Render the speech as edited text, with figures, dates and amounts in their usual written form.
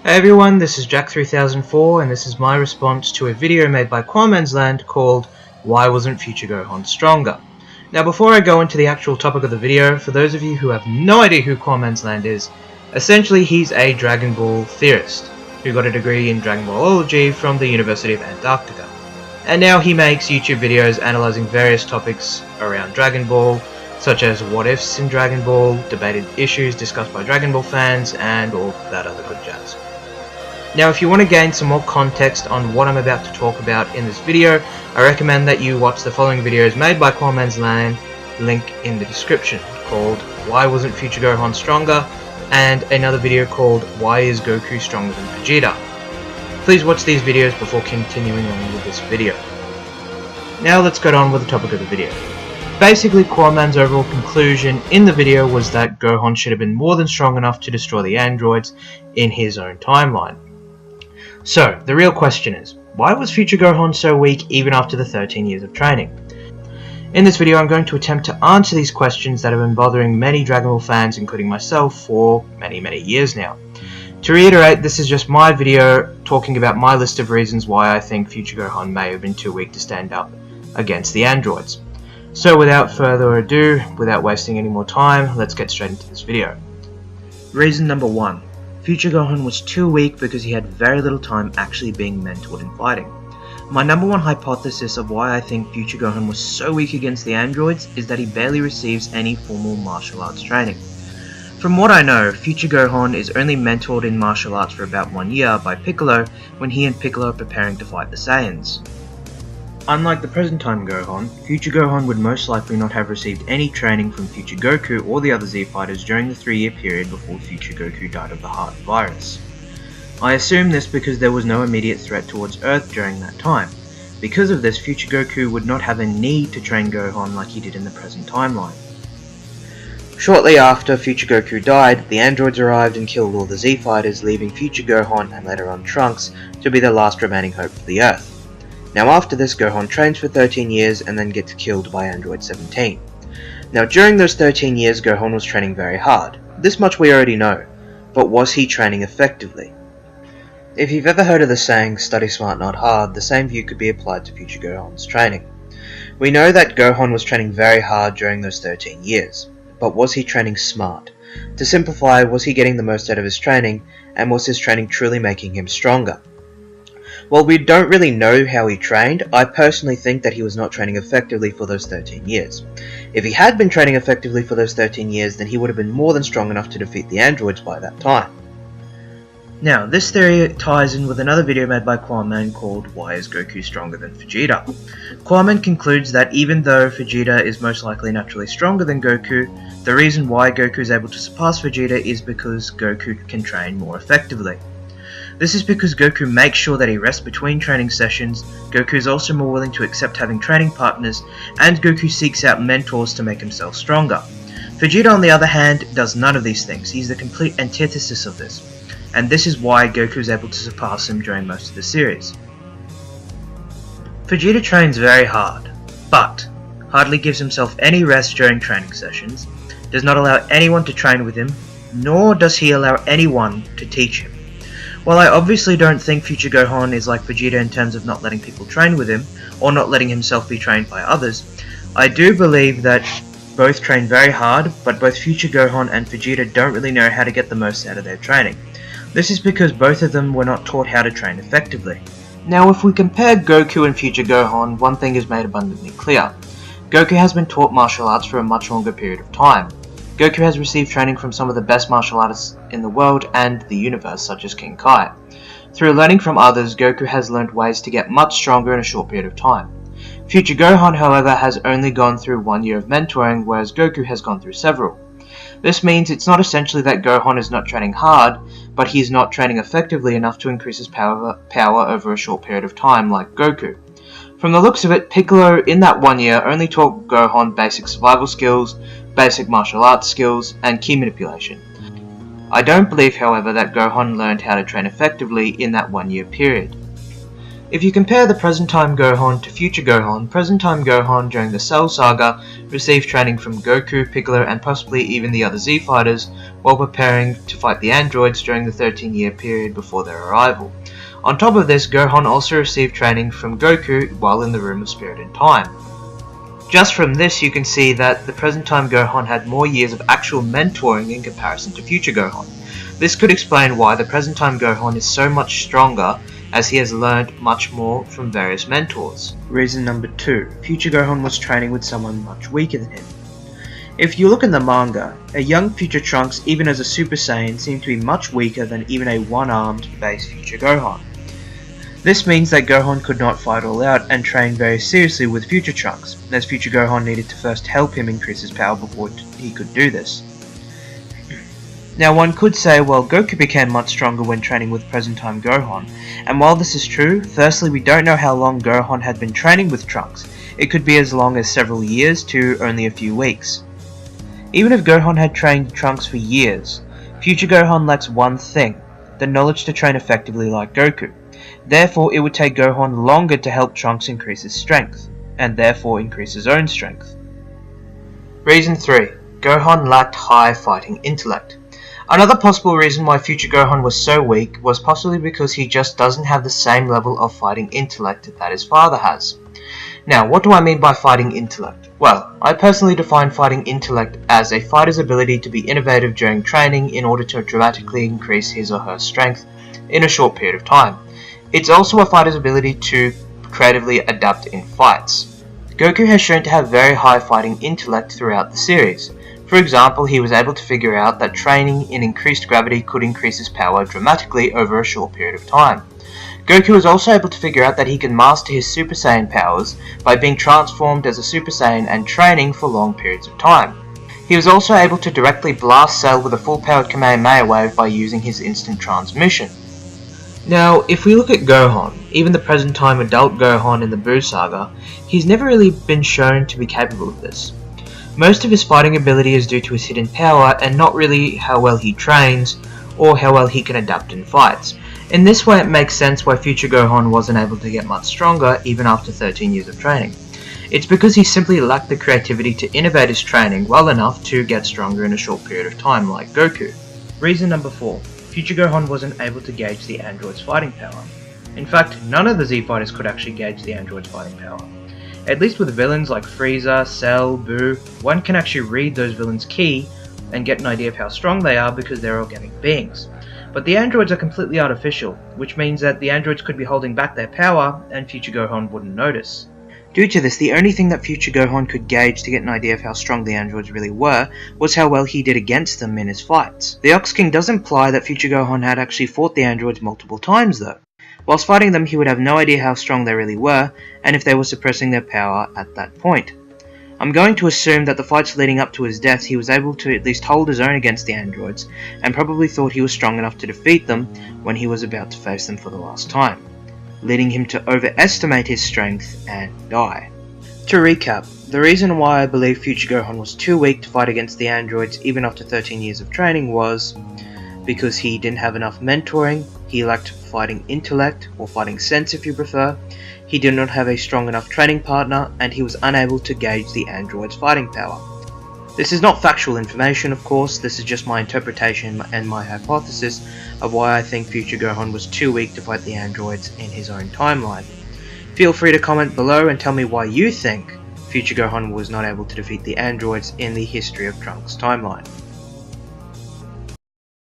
Hey everyone, this is Jak3004 and this is my response to a video made by Quaamans Land called Why Wasn't Future Gohan Stronger? Now before I go into the actual topic of the video, for those of you who have no idea who Quaamans Land is, essentially he's a Dragon Ball theorist who got a degree in Dragon Ballology from the University of Antarctica. And now he makes YouTube videos analysing various topics around Dragon Ball, such as what ifs in Dragon Ball, debated issues discussed by Dragon Ball fans, and all that other good jazz. Now if you want to gain some more context on what I'm about to talk about in this video, I recommend that you watch the following videos made by Quaamans Land, link in the description, called Why Wasn't Future Gohan Stronger? And another video called Why is Goku Stronger than Vegeta? Please watch these videos before continuing on with this video. Now let's get on with the topic of the video. Basically, Quaamans' overall conclusion in the video was that Gohan should have been more than strong enough to destroy the androids in his own timeline. So, the real question is, why was Future Gohan so weak even after the 13 years of training? In this video I'm going to attempt to answer these questions that have been bothering many Dragon Ball fans, including myself, for many years now. To reiterate, this is just my video talking about my list of reasons why I think Future Gohan may have been too weak to stand up against the androids. So without further ado, without wasting any more time, let's get straight into this video. Reason number 1. Future Gohan was too weak because he had very little time actually being mentored in fighting. My number one hypothesis of why I think Future Gohan was so weak against the androids is that he barely receives any formal martial arts training. From what I know, Future Gohan is only mentored in martial arts for about 1 year by Piccolo when he and Piccolo are preparing to fight the Saiyans. Unlike the present time Gohan, Future Gohan would most likely not have received any training from Future Goku or the other Z fighters during the 3-year period before Future Goku died of the heart virus. I assume this because there was no immediate threat towards Earth during that time. Because of this, Future Goku would not have a need to train Gohan like he did in the present timeline. Shortly after Future Goku died, the androids arrived and killed all the Z fighters, leaving Future Gohan and later on Trunks to be the last remaining hope for the Earth. Now after this, Gohan trains for 13 years and then gets killed by Android 17. Now during those 13 years, Gohan was training very hard. This much we already know, but was he training effectively? If you've ever heard of the saying, study smart not hard, the same view could be applied to Future Gohan's training. We know that Gohan was training very hard during those 13 years, but was he training smart? To simplify, was he getting the most out of his training, and was his training truly making him stronger? While we don't really know how he trained, I personally think that he was not training effectively for those 13 years. If he had been training effectively for those 13 years, then he would have been more than strong enough to defeat the androids by that time. Now, this theory ties in with another video made by Quaamans called Why is Goku Stronger than Vegeta? Quaamans concludes that even though Vegeta is most likely naturally stronger than Goku, the reason why Goku is able to surpass Vegeta is because Goku can train more effectively. This is because Goku makes sure that he rests between training sessions, Goku is also more willing to accept having training partners, and Goku seeks out mentors to make himself stronger. Vegeta, on the other hand, does none of these things. He's the complete antithesis of this, and this is why Goku is able to surpass him during most of the series. Vegeta trains very hard, but hardly gives himself any rest during training sessions, does not allow anyone to train with him, nor does he allow anyone to teach him. While I obviously don't think Future Gohan is like Vegeta in terms of not letting people train with him, or not letting himself be trained by others, I do believe that both train very hard, but both Future Gohan and Vegeta don't really know how to get the most out of their training. This is because both of them were not taught how to train effectively. Now if we compare Goku and Future Gohan, one thing is made abundantly clear. Goku has been taught martial arts for a much longer period of time. Goku has received training from some of the best martial artists in the world and the universe, such as King Kai. Through learning from others, Goku has learned ways to get much stronger in a short period of time. Future Gohan, however, has only gone through 1 year of mentoring, whereas Goku has gone through several. This means it's not essentially that Gohan is not training hard, but he is not training effectively enough to increase his power over a short period of time, like Goku. From the looks of it, Piccolo in that 1 year only taught Gohan basic survival skills, basic martial arts skills, and ki manipulation. I don't believe, however, that Gohan learned how to train effectively in that 1 year period. If you compare the present-time Gohan to future Gohan, present-time Gohan during the Cell Saga received training from Goku, Piccolo, and possibly even the other Z fighters while preparing to fight the androids during the 13-year period before their arrival. On top of this, Gohan also received training from Goku while in the Room of Spirit and Time. Just from this you can see that the present-time Gohan had more years of actual mentoring in comparison to future Gohan. This could explain why the present-time Gohan is so much stronger, as he has learned much more from various mentors. Reason number 2. Future Gohan was training with someone much weaker than him. If you look in the manga, a young future Trunks, even as a Super Saiyan, seemed to be much weaker than even a one-armed base future Gohan. This means that Gohan could not fight all out and train very seriously with future Trunks, as future Gohan needed to first help him increase his power before he could do this. Now one could say, well, Goku became much stronger when training with present-time Gohan, and while this is true, firstly we don't know how long Gohan had been training with Trunks. It could be as long as several years to only a few weeks. Even if Gohan had trained Trunks for years, future Gohan lacks one thing, the knowledge to train effectively like Goku. Therefore it would take Gohan longer to help Trunks increase his strength, and therefore increase his own strength. Reason 3. Gohan lacked high fighting intellect. Another possible reason why future Gohan was so weak was possibly because he just doesn't have the same level of fighting intellect that his father has. Now, what do I mean by fighting intellect? Well, I personally define fighting intellect as a fighter's ability to be innovative during training in order to dramatically increase his or her strength in a short period of time. It's also a fighter's ability to creatively adapt in fights. Goku has shown to have very high fighting intellect throughout the series. For example, he was able to figure out that training in increased gravity could increase his power dramatically over a short period of time. Goku was also able to figure out that he can master his Super Saiyan powers by being transformed as a Super Saiyan and training for long periods of time. He was also able to directly blast Cell with a full-powered Kamehameha wave by using his instant transmission. Now, if we look at Gohan, even the present-time adult Gohan in the Buu Saga, he's never really been shown to be capable of this. Most of his fighting ability is due to his hidden power and not really how well he trains or how well he can adapt in fights. In this way it makes sense why future Gohan wasn't able to get much stronger even after 13 years of training. It's because he simply lacked the creativity to innovate his training well enough to get stronger in a short period of time like Goku. Reason number 4. Future Gohan wasn't able to gauge the android's fighting power. In fact, none of the Z fighters could actually gauge the android's fighting power. At least with villains like Frieza, Cell, Buu, one can actually read those villains' ki and get an idea of how strong they are because they're organic beings. But the androids are completely artificial, which means that the androids could be holding back their power and future Gohan wouldn't notice. Due to this, the only thing that future Gohan could gauge to get an idea of how strong the androids really were was how well he did against them in his fights. The Ox King does imply that future Gohan had actually fought the androids multiple times though. Whilst fighting them, he would have no idea how strong they really were, and if they were suppressing their power at that point. I'm going to assume that the fights leading up to his death, he was able to at least hold his own against the androids, and probably thought he was strong enough to defeat them when he was about to face them for the last time, leading him to overestimate his strength and die. To recap, the reason why I believe future Gohan was too weak to fight against the androids even after 13 years of training was because he didn't have enough mentoring, he lacked fighting intellect, or fighting sense if you prefer, he did not have a strong enough training partner, and he was unable to gauge the android's fighting power. This is not factual information, of course, this is just my interpretation and my hypothesis of why I think future Gohan was too weak to fight the androids in his own timeline. Feel free to comment below and tell me why you think future Gohan was not able to defeat the androids in the History of Trunks timeline.